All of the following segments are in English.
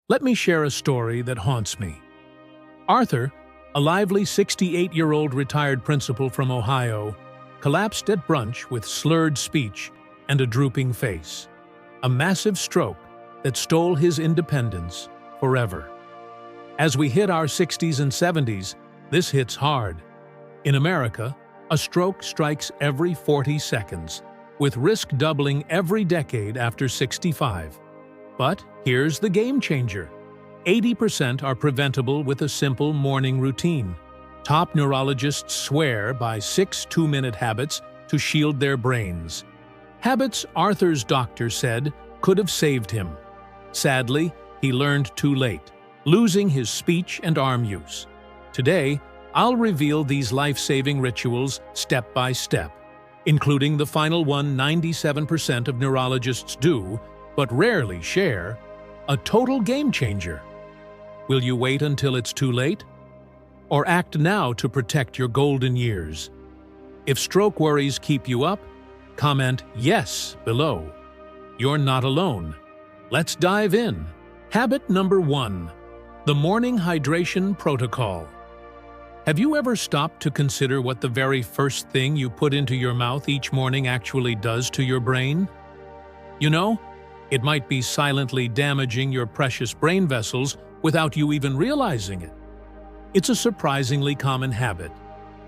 Let me share a story that haunts me. Arthur, a lively 68-year-old retired principal from Ohio, collapsed at brunch with slurred speech and a drooping face. A massive stroke that stole his independence forever. As we hit our 60s and 70s, this hits hard. In America, a stroke strikes every 40 seconds, with risk doubling every decade after 65. But here's the game changer. 80% are preventable with a simple morning routine. Top neurologists swear by 6 2-minute habits to shield their brains. Habits Arthur's doctor said could have saved him. Sadly, he learned too late, losing his speech and arm use. Today, I'll reveal these life-saving rituals step by step, including the final one 97% of neurologists do, but rarely share, a total game changer. Will you wait until it's too late? Or act now to protect your golden years? If stroke worries keep you up, comment yes below. You're not alone. Let's dive in. Habit number 1. The morning hydration protocol. Have you ever stopped to consider what the very first thing you put into your mouth each morning actually does to your brain? You know, it might be silently damaging your precious brain vessels without you even realizing it. It's a surprisingly common habit,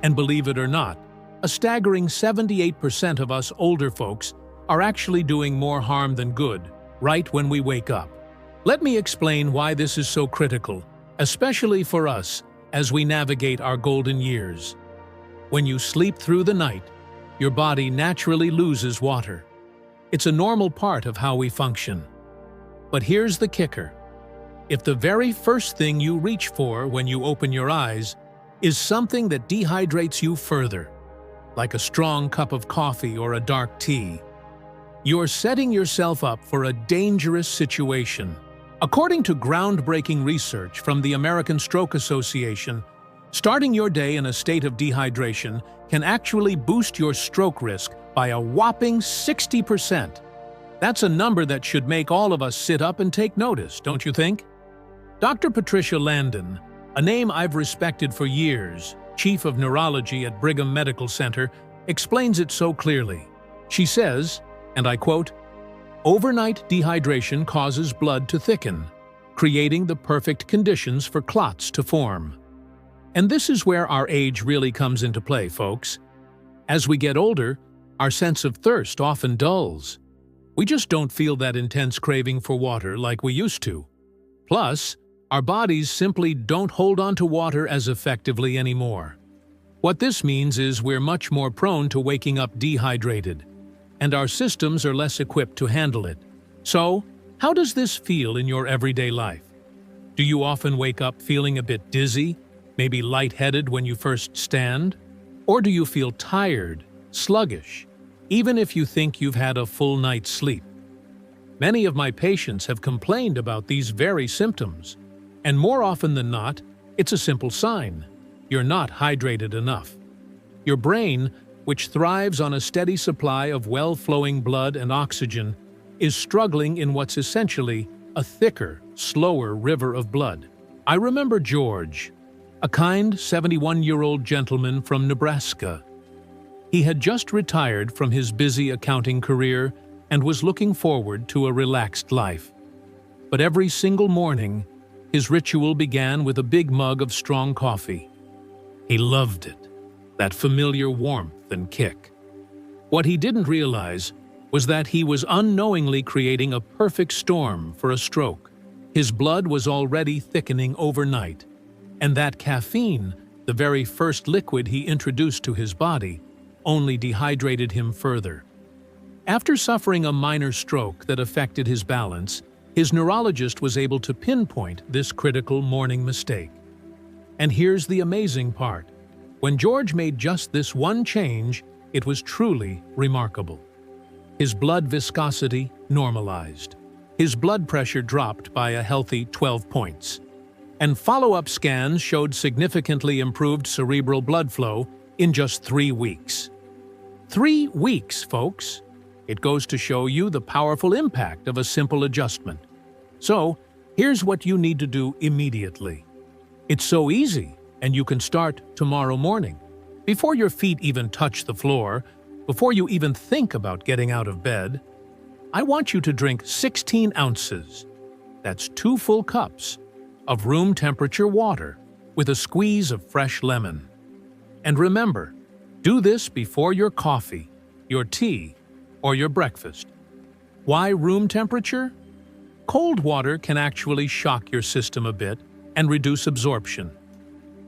and believe it or not, a staggering 78% of us older folks are actually doing more harm than good right when we wake up. Let me explain why this is so critical, especially for us as we navigate our golden years. When you sleep through the night, your body naturally loses water. It's a normal part of how we function. But here's the kicker. If the very first thing you reach for when you open your eyes is something that dehydrates you further, like a strong cup of coffee or a dark tea, you're setting yourself up for a dangerous situation. According to groundbreaking research from the American Stroke Association, starting your day in a state of dehydration can actually boost your stroke risk by a whopping 60%. That's a number that should make all of us sit up and take notice, don't you think? Dr. Patricia Landon, a name I've respected for years, chief of neurology at Brigham Medical Center, explains it so clearly. She says, and I quote, "Overnight dehydration causes blood to thicken, creating the perfect conditions for clots to form." And this is where our age really comes into play, folks. As we get older, our sense of thirst often dulls. We just don't feel that intense craving for water like we used to. Plus, our bodies simply don't hold on to water as effectively anymore. What this means is we're much more prone to waking up dehydrated, and our systems are less equipped to handle it. So, how does this feel in your everyday life? Do you often wake up feeling a bit dizzy, maybe lightheaded when you first stand? Or do you feel tired, sluggish, even if you think you've had a full night's sleep? Many of my patients have complained about these very symptoms, and more often than not, it's a simple sign. You're not hydrated enough. Your brain, which thrives on a steady supply of well-flowing blood and oxygen, is struggling in what's essentially a thicker, slower river of blood. I remember George, a kind 71-year-old gentleman from Nebraska. He had just retired from his busy accounting career and was looking forward to a relaxed life. But every single morning, his ritual began with a big mug of strong coffee. He loved it, that familiar warmth and kick. What he didn't realize was that he was unknowingly creating a perfect storm for a stroke. His blood was already thickening overnight, and that caffeine, the very first liquid he introduced to his body, only dehydrated him further. After suffering a minor stroke that affected his balance, his neurologist was able to pinpoint this critical morning mistake. And here's the amazing part. When George made just this one change, it was truly remarkable. His blood viscosity normalized. His blood pressure dropped by a healthy 12 points. And follow-up scans showed significantly improved cerebral blood flow in just 3 weeks. 3 weeks, folks! It goes to show you the powerful impact of a simple adjustment. So, Here's what you need to do immediately. It's so easy, and you can start tomorrow morning. Before your feet even touch the floor, before you even think about getting out of bed, I want you to drink 16 ounces, that's 2 full cups, of room temperature water with a squeeze of fresh lemon. And remember, do this before your coffee, your tea, or your breakfast. Why room temperature? Cold water can actually shock your system a bit and reduce absorption.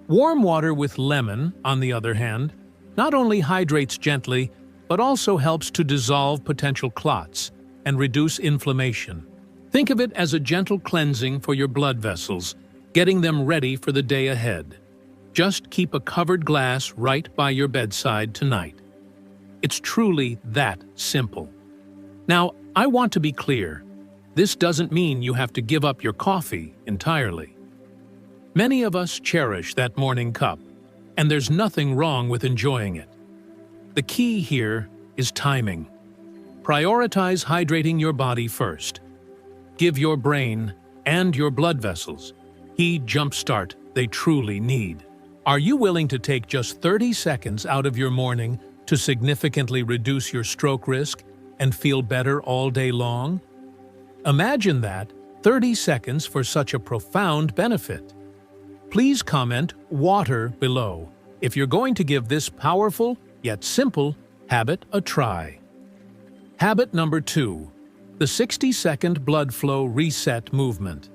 Warm water with lemon, on the other hand, not only hydrates gently, but also helps to dissolve potential clots and reduce inflammation. Think of it as a gentle cleansing for your blood vessels, getting them ready for the day ahead. Just keep a covered glass right by your bedside tonight. It's truly that simple. Now, I want to be clear. This doesn't mean you have to give up your coffee entirely. Many of us cherish that morning cup, and there's nothing wrong with enjoying it. The key here is timing. Prioritize hydrating your body first. Give your brain and your blood vessels the jumpstart they truly need. Are you willing to take just 30 seconds out of your morning to significantly reduce your stroke risk and feel better all day long? Imagine that, 30 seconds for such a profound benefit. Please comment "water" below if you're going to give this powerful yet simple habit a try. Habit number 2, the 60-second blood flow reset movement.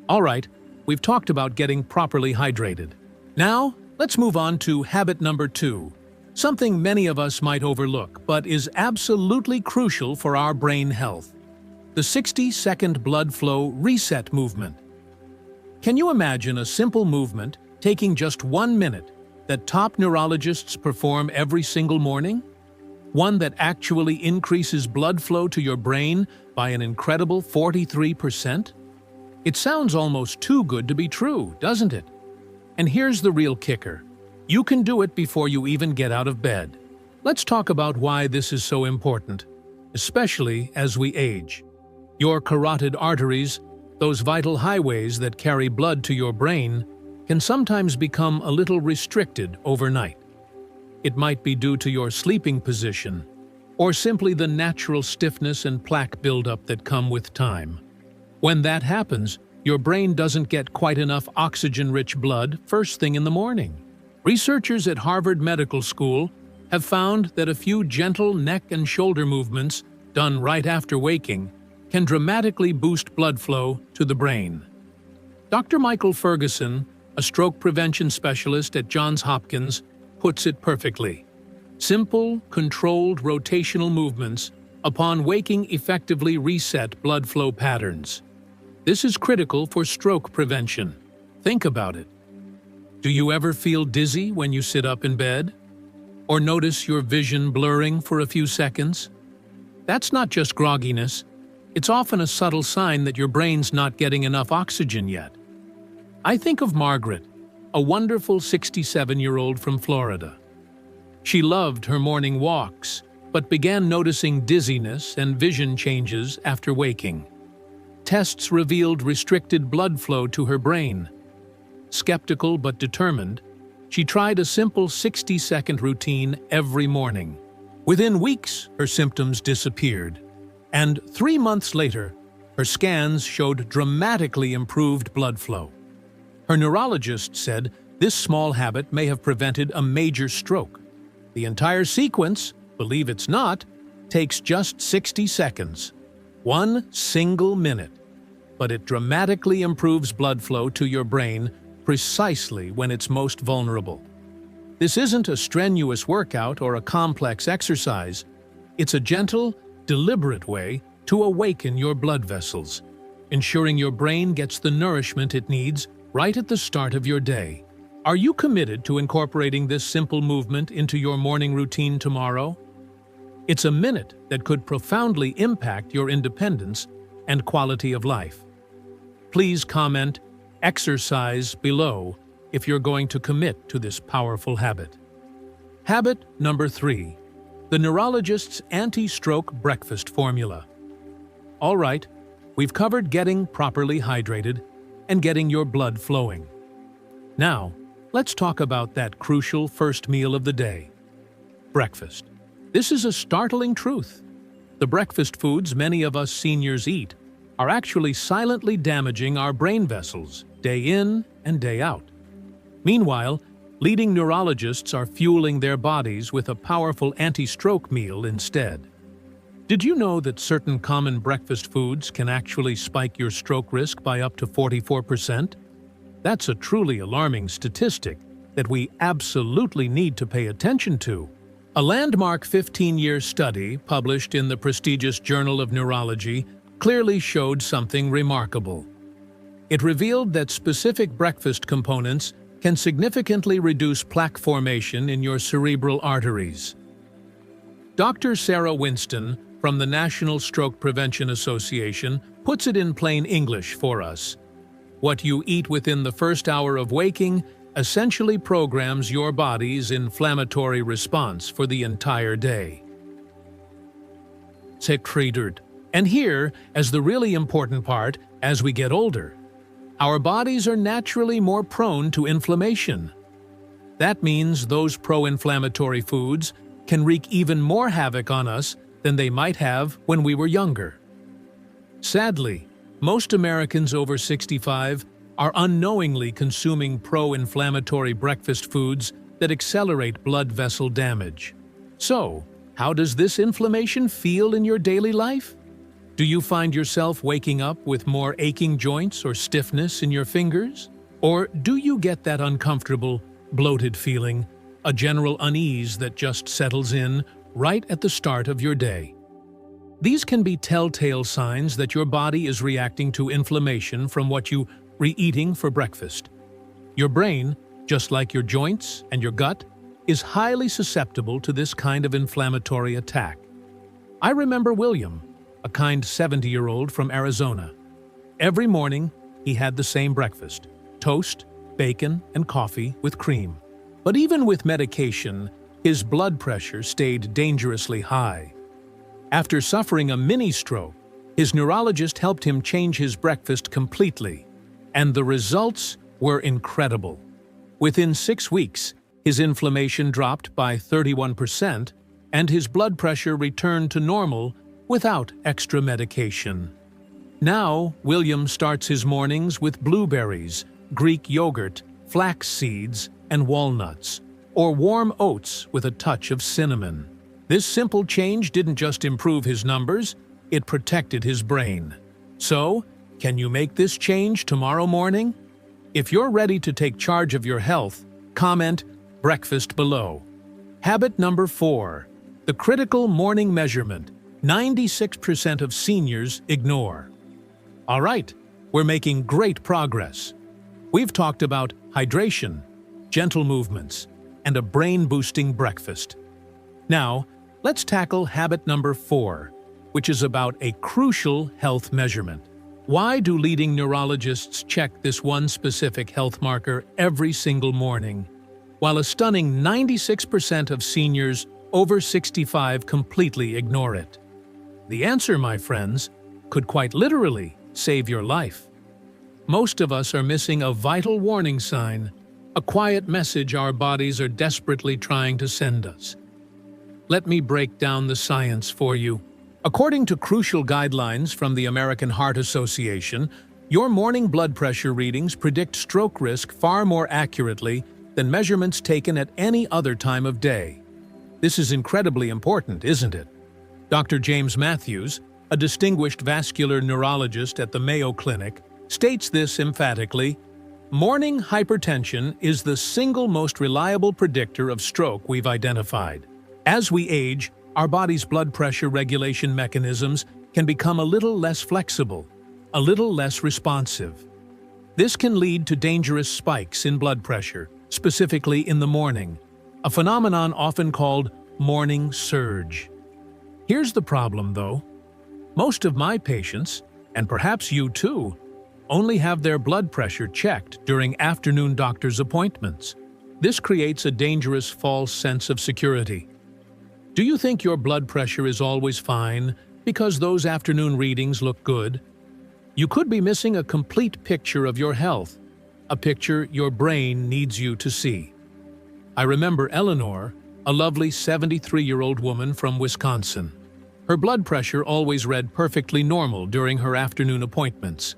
All right, we've talked about getting properly hydrated. Now, let's move on to habit number 2, something many of us might overlook but is absolutely crucial for our brain health. The 60-second blood flow reset movement. Can you imagine a simple movement taking just 1 minute that top neurologists perform every single morning? One that actually increases blood flow to your brain by an incredible 43%? It sounds almost too good to be true, doesn't it? And here's the real kicker. You can do it before you even get out of bed. Let's talk about why this is so important, especially as we age. Your carotid arteries, those vital highways that carry blood to your brain, can sometimes become a little restricted overnight. It might be due to your sleeping position, or simply the natural stiffness and plaque buildup that come with time. When that happens, your brain doesn't get quite enough oxygen-rich blood first thing in the morning. Researchers at Harvard Medical School have found that a few gentle neck and shoulder movements done right after waking can dramatically boost blood flow to the brain. Dr. Michael Ferguson, a stroke prevention specialist at Johns Hopkins, puts it perfectly. Simple, controlled rotational movements upon waking effectively reset blood flow patterns. This is critical for stroke prevention. Think about it. Do you ever feel dizzy when you sit up in bed? Or notice your vision blurring for a few seconds? That's not just grogginess. It's often a subtle sign that your brain's not getting enough oxygen yet. I think of Margaret, a wonderful 67-year-old from Florida. She loved her morning walks, but began noticing dizziness and vision changes after waking. Tests revealed restricted blood flow to her brain. Skeptical but determined, she tried a simple 60-second routine every morning. Within weeks, her symptoms disappeared. And 3 months later, her scans showed dramatically improved blood flow. Her neurologist said this small habit may have prevented a major stroke. The entire sequence, believe it's not, takes just 60 seconds. 1 single minute. But it dramatically improves blood flow to your brain precisely when it's most vulnerable. This isn't a strenuous workout or a complex exercise. It's a gentle, deliberate way to awaken your blood vessels, ensuring your brain gets the nourishment it needs right at the start of your day. Are you committed to incorporating this simple movement into your morning routine tomorrow? It's a minute that could profoundly impact your independence and quality of life. Please comment "exercise" below if you're going to commit to this powerful habit. Habit number 3. The Neurologist's anti-stroke breakfast formula. All right, we've covered getting properly hydrated and getting your blood flowing. Now, let's talk about that crucial first meal of the day: breakfast. This is a startling truth. The breakfast foods many of us seniors eat are actually silently damaging our brain vessels day in and day out. Meanwhile, leading neurologists are fueling their bodies with a powerful anti-stroke meal instead. Did you know that certain common breakfast foods can actually spike your stroke risk by up to 44%? That's a truly alarming statistic that we absolutely need to pay attention to. A landmark 15-year study published in the prestigious Journal of Neurology clearly showed something remarkable. It revealed that specific breakfast components can significantly reduce plaque formation in your cerebral arteries. Dr. Sarah Winston from the National Stroke Prevention Association puts it in plain English for us. What you eat within the first hour of waking essentially programs your body's inflammatory response for the entire day. Secreted. And here, as the really important part, as we get older, our bodies are naturally more prone to inflammation. That means those pro-inflammatory foods can wreak even more havoc on us than they might have when we were younger. Sadly, most Americans over 65 are unknowingly consuming pro-inflammatory breakfast foods that accelerate blood vessel damage. So, how does this inflammation feel in your daily life? Do you find yourself waking up with more aching joints or stiffness in your fingers? Or do you get that uncomfortable, bloated feeling, a general unease that just settles in right at the start of your day? These can be telltale signs that your body is reacting to inflammation from what you were eating for breakfast. Your brain, just like your joints and your gut, is highly susceptible to this kind of inflammatory attack. I remember William, a kind 70-year-old from Arizona. Every morning, he had the same breakfast: toast, bacon, and coffee with cream. But even with medication, his blood pressure stayed dangerously high. After suffering a mini-stroke, his neurologist helped him change his breakfast completely, and the results were incredible. Within 6 weeks, his inflammation dropped by 31%, and his blood pressure returned to normal without extra medication. Now, William starts his mornings with blueberries, Greek yogurt, flax seeds, and walnuts, or warm oats with a touch of cinnamon. This simple change didn't just improve his numbers, it protected his brain. So, can you make this change tomorrow morning? If you're ready to take charge of your health, comment breakfast below. Habit number 4, the critical morning measurement 96% of seniors ignore. All right, we're making great progress. We've talked about hydration, gentle movements, and a brain-boosting breakfast. Now, let's tackle habit number 4, which is about a crucial health measurement. Why do leading neurologists check this one specific health marker every single morning, while a stunning 96% of seniors over 65 completely ignore it? The answer, my friends, could quite literally save your life. Most of us are missing a vital warning sign, a quiet message our bodies are desperately trying to send us. Let me break down the science for you. According to crucial guidelines from the American Heart Association, your morning blood pressure readings predict stroke risk far more accurately than measurements taken at any other time of day. This is incredibly important, isn't it? Dr. James Matthews, a distinguished vascular neurologist at the Mayo Clinic, states this emphatically: morning hypertension is the single most reliable predictor of stroke we've identified. As we age, our body's blood pressure regulation mechanisms can become a little less flexible, a little less responsive. This can lead to dangerous spikes in blood pressure, specifically in the morning, a phenomenon often called morning surge. Here's the problem, though. Most of my patients, and perhaps you too, only have their blood pressure checked during afternoon doctor's appointments. This creates a dangerous false sense of security. Do you think your blood pressure is always fine because those afternoon readings look good? You could be missing a complete picture of your health, a picture your brain needs you to see. I remember Eleanor, a lovely 73-year-old woman from Wisconsin. Her blood pressure always read perfectly normal during her afternoon appointments.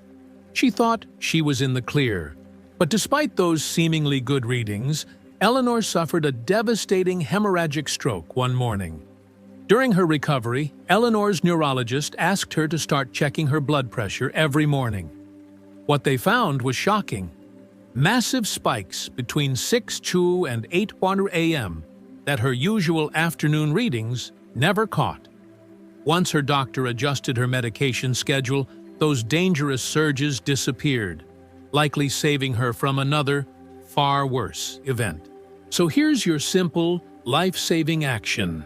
She thought she was in the clear. But despite those seemingly good readings, Eleanor suffered a devastating hemorrhagic stroke one morning. During her recovery, Eleanor's neurologist asked her to start checking her blood pressure every morning. What they found was shocking. Massive spikes between 6:02 and 8:01 a.m. that her usual afternoon readings never caught. Once her doctor adjusted her medication schedule, those dangerous surges disappeared, likely saving her from another, far worse event. So here's your simple, life-saving action.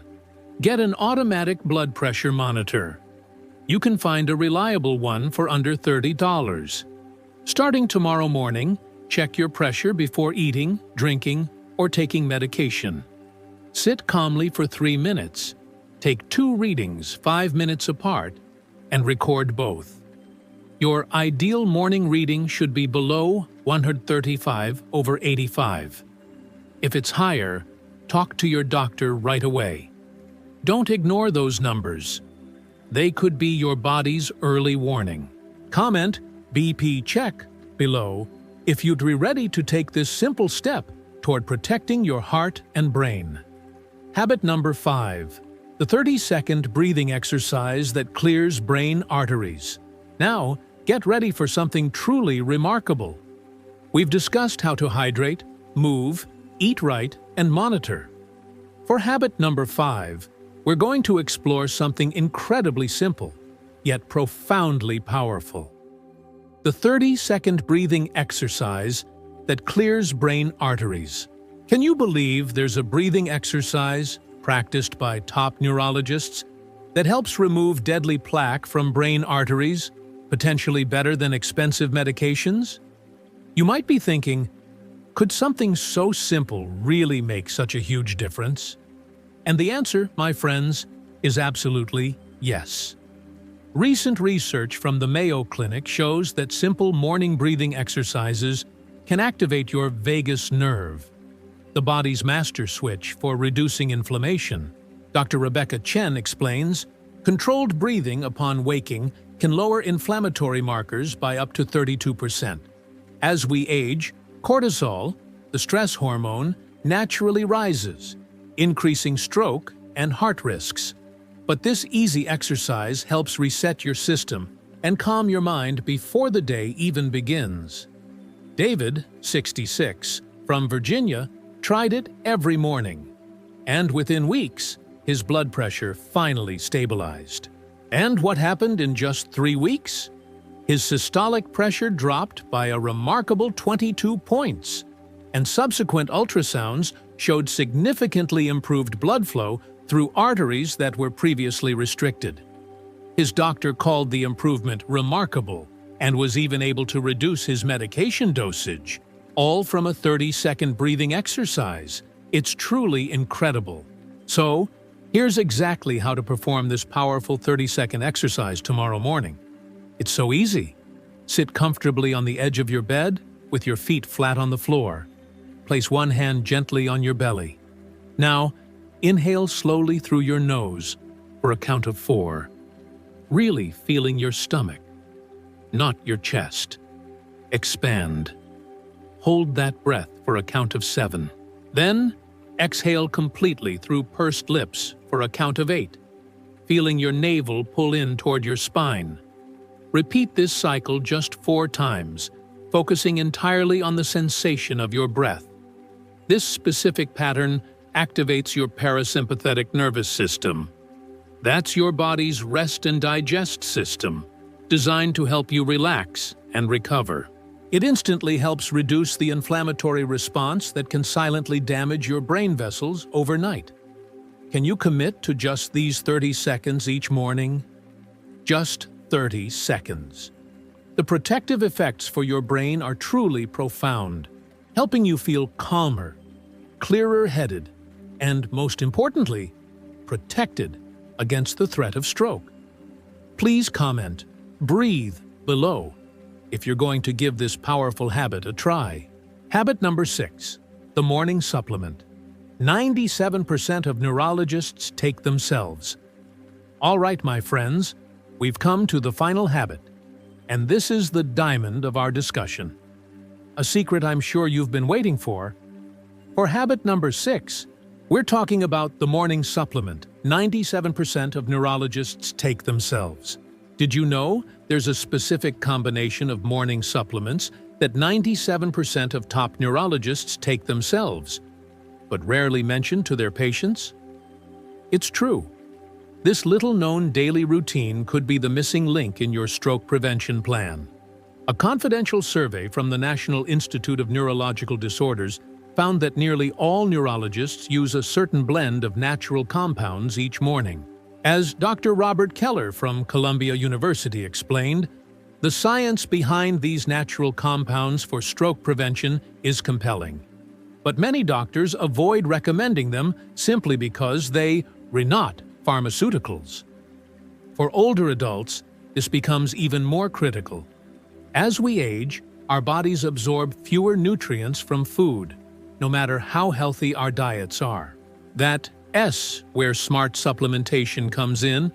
Get an automatic blood pressure monitor. You can find a reliable one for under $30. Starting tomorrow morning, check your pressure before eating, drinking, or taking medication. Sit calmly for 3 minutes. Take 2 readings 5 minutes apart and record both. Your ideal morning reading should be below 135/85. If it's higher, talk to your doctor right away. Don't ignore those numbers. They could be your body's early warning. Comment BP check below if you'd be ready to take this simple step toward protecting your heart and brain. Habit number 5. The 30-second breathing exercise that clears brain arteries. Now, get ready for something truly remarkable. We've discussed how to hydrate, move, eat right, and monitor. For habit number 5, we're going to explore something incredibly simple, yet profoundly powerful. The 30-second breathing exercise that clears brain arteries. Can you believe there's a breathing exercise practiced by top neurologists that helps remove deadly plaque from brain arteries, potentially better than expensive medications? You might be thinking, could something so simple really make such a huge difference? And the answer, my friends, is absolutely yes. Recent research from the Mayo Clinic shows that simple morning breathing exercises can activate your vagus nerve, the body's master switch for reducing inflammation. Dr. Rebecca Chen explains, controlled breathing upon waking can lower inflammatory markers by up to 32%. As we age, cortisol, the stress hormone, naturally rises, increasing stroke and heart risks. But this easy exercise helps reset your system and calm your mind before the day even begins. David, 66, from Virginia, tried it every morning. And within weeks, his blood pressure finally stabilized. And what happened in just 3 weeks? His systolic pressure dropped by a remarkable 22 points, and subsequent ultrasounds showed significantly improved blood flow through arteries that were previously restricted. His doctor called the improvement remarkable and was even able to reduce his medication dosage, all from a 30-second breathing exercise. It's truly incredible. So, here's exactly how to perform this powerful 30-second exercise tomorrow morning. It's so easy. Sit comfortably on the edge of your bed with your feet flat on the floor. Place one hand gently on your belly. Now, inhale slowly through your nose for a count of 4, really feeling your stomach, not your chest. Expand. Hold that breath for a count of 7. Then, exhale completely through pursed lips for a count of 8, feeling your navel pull in toward your spine. Repeat this cycle just 4 times, focusing entirely on the sensation of your breath. This specific pattern activates your parasympathetic nervous system. That's your body's rest and digest system, designed to help you relax and recover. It instantly helps reduce the inflammatory response that can silently damage your brain vessels overnight. Can you commit to just these 30 seconds each morning? Just 30 seconds. The protective effects for your brain are truly profound, helping you feel calmer, clearer-headed, and, most importantly, protected against the threat of stroke. Please comment, breathe, below if you're going to give this powerful habit a try. Habit number 6, the morning supplement. 97% of neurologists take themselves. All right, my friends, we've come to the final habit, and this is the diamond of our discussion. A secret I'm sure you've been waiting for. For habit number 6, we're talking about the morning supplement 97% of neurologists take themselves. Did you know there's a specific combination of morning supplements that 97% of top neurologists take themselves, but rarely mention to their patients? It's true. This little-known daily routine could be the missing link in your stroke prevention plan. A confidential survey from the National Institute of Neurological Disorders found that nearly all neurologists use a certain blend of natural compounds each morning. As Dr. Robert Keller from Columbia University explained, the science behind these natural compounds for stroke prevention is compelling. But many doctors avoid recommending them simply because they are not pharmaceuticals. For older adults, this becomes even more critical. As we age, our bodies absorb fewer nutrients from food, no matter how healthy our diets are. That's where smart supplementation comes in,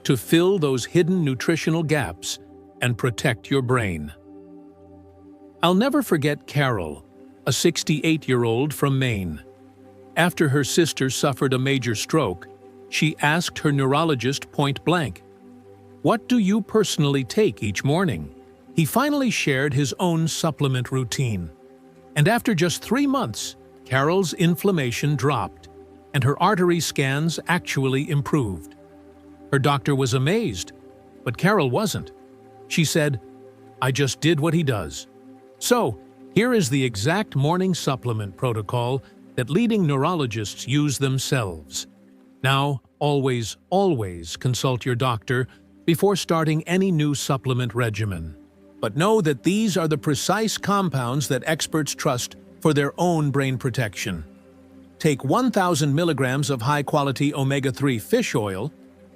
to fill those hidden nutritional gaps and protect your brain. I'll never forget Carol, a 68-year-old from Maine. After her sister suffered a major stroke, she asked her neurologist point blank, "What do you personally take each morning?" He finally shared his own supplement routine. And after just 3 months, Carol's inflammation dropped, and her artery scans actually improved. Her doctor was amazed, but Carol wasn't. She said, "I just did what he does." So, here is the exact morning supplement protocol that leading neurologists use themselves. Now, always consult your doctor before starting any new supplement regimen. But know that these are the precise compounds that experts trust for their own brain protection. Take 1,000 milligrams of high-quality omega-3 fish oil,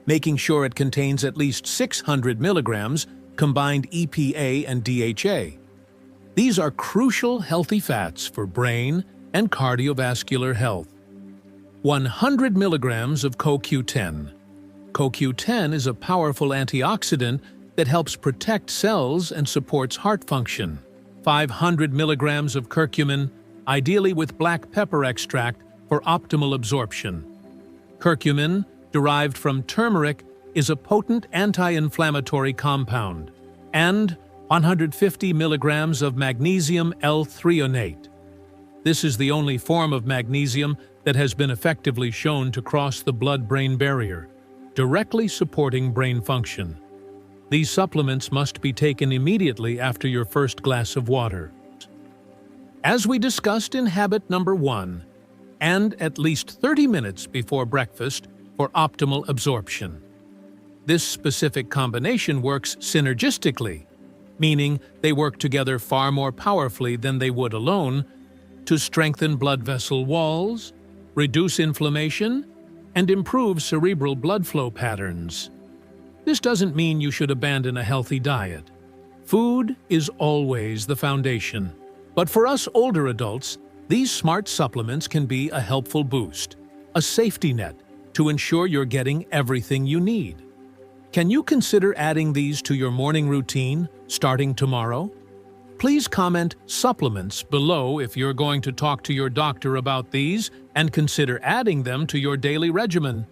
making sure it contains at least 600 milligrams combined EPA and DHA. These are crucial healthy fats for brain and cardiovascular health. 100 milligrams of CoQ10. CoQ10 is a powerful antioxidant that helps protect cells and supports heart function. 500 milligrams of curcumin, ideally with black pepper extract for optimal absorption. Curcumin, derived from turmeric, is a potent anti-inflammatory compound. And 150 milligrams of magnesium L-threonate. This is the only form of magnesium that has been effectively shown to cross the blood-brain barrier, directly supporting brain function. These supplements must be taken immediately after your first glass of water. As we discussed in habit number 1, and at least 30 minutes before breakfast for optimal absorption. This specific combination works synergistically, meaning they work together far more powerfully than they would alone to strengthen blood vessel walls, reduce inflammation, and improve cerebral blood flow patterns. This doesn't mean you should abandon a healthy diet. Food is always the foundation. But for us older adults, these smart supplements can be a helpful boost, a safety net to ensure you're getting everything you need. Can you consider adding these to your morning routine starting tomorrow? Please comment supplements below if you're going to talk to your doctor about these and consider adding them to your daily regimen.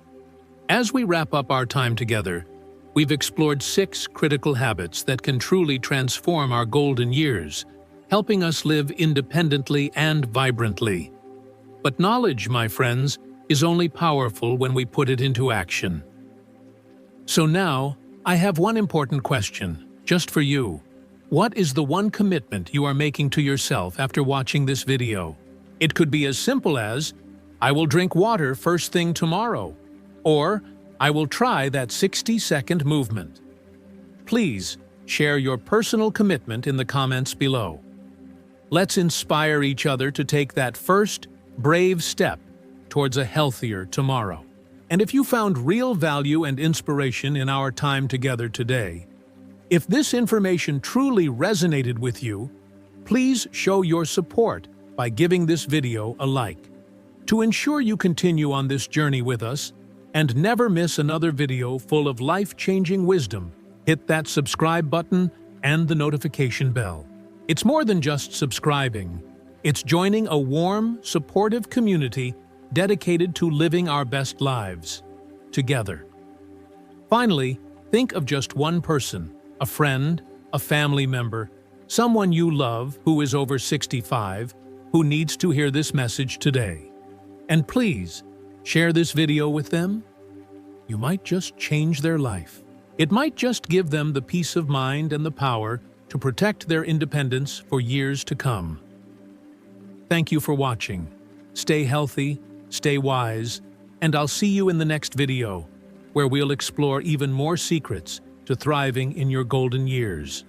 As we wrap up our time together, we've explored 6 critical habits that can truly transform our golden years, helping us live independently and vibrantly. But knowledge, my friends, is only powerful when we put it into action. So now, I have one important question, just for you. What is the one commitment you are making to yourself after watching this video? It could be as simple as, I will drink water first thing tomorrow, or I will try that 60-second movement. Please share your personal commitment in the comments below. Let's inspire each other to take that first, brave step towards a healthier tomorrow. And if you found real value and inspiration in our time together today, If this information truly resonated with you, please show your support by giving this video a like. To ensure you continue on this journey with us and never miss another video full of life-changing wisdom, hit that subscribe button and the notification bell. It's more than just subscribing. It's joining a warm, supportive community dedicated to living our best lives together. Finally, think of just one person, a friend, a family member, someone you love who is over 65, who needs to hear this message today. And please, share this video with them. You might just change their life. It might just give them the peace of mind and the power to protect their independence for years to come. Thank you for watching. Stay healthy, stay wise, and I'll see you in the next video, where we'll explore even more secrets to thriving in your golden years.